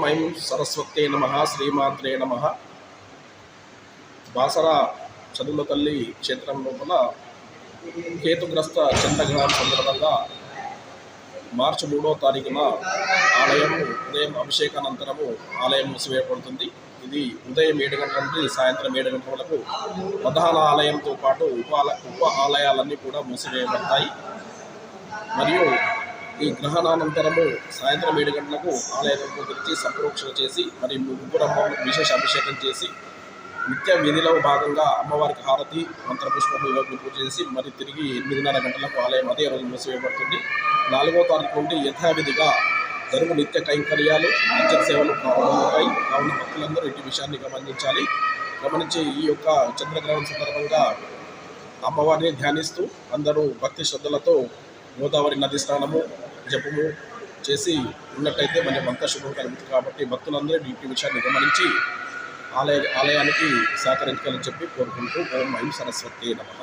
ఐం సరస్వతే నమః శ్రీమాత్రే నమః. బాసర చదువుల తల్లి క్షేత్రం లోపల కేతుగ్రస్త చంద్రగ్రహణం సందర్భంగా మార్చి 3వ తారీఖున ఆలయం ఉదయం అభిషేకానంతరము ఆలయం మూసివేయబడుతుంది. ఇది ఉదయం 7 గంటల నుండి సాయంత్రం 7 గంటల వరకు ప్రధాన ఆలయంతో పాటు ఉప ఆలయాలన్నీ కూడా మూసివేయబడతాయి. మరియు ఈ గ్రహణానంతరము సాయంత్రం 7 గంటలకు ఆలయంలో తెరిచి సంప్రోక్షణ చేసి మరి ముగ్గురమ్మలకు విశేష అభిషేకం చేసి నిత్య విధిలో భాగంగా అమ్మవారికి హారతి మంత్రపుష్పము ఇవ్వకు పూజ చేసి మరి తిరిగి 8:30 గంటలకు ఆలయం అదే రోజు మూసివేయబడుతుంది. 4వ తారీఖు నుండి యథావిధిగా జరుగు నిత్య కైంకర్యాలు నిత్య సేవలు ప్రారంభమవుతాయి. కావున భక్తులందరూ ఇటు విషయాన్ని గమనించి ఈ యొక్క చంద్రగ్రహణం సందర్భంగా అమ్మవారిని ధ్యానిస్తూ అందరూ భక్తి శ్రద్ధలతో గోదావరి నది స్నానము జపము చేసి ఉన్నట్టయితే మనకు అంతా శుభం కలుగుతుంది. కాబట్టి భక్తులందరూ ఈ విషయాన్ని గమనించి ఆలయానికి సహకరించాలని చెప్పి కోరుకుంటూ ఓం ఐం సరస్వతే నమః.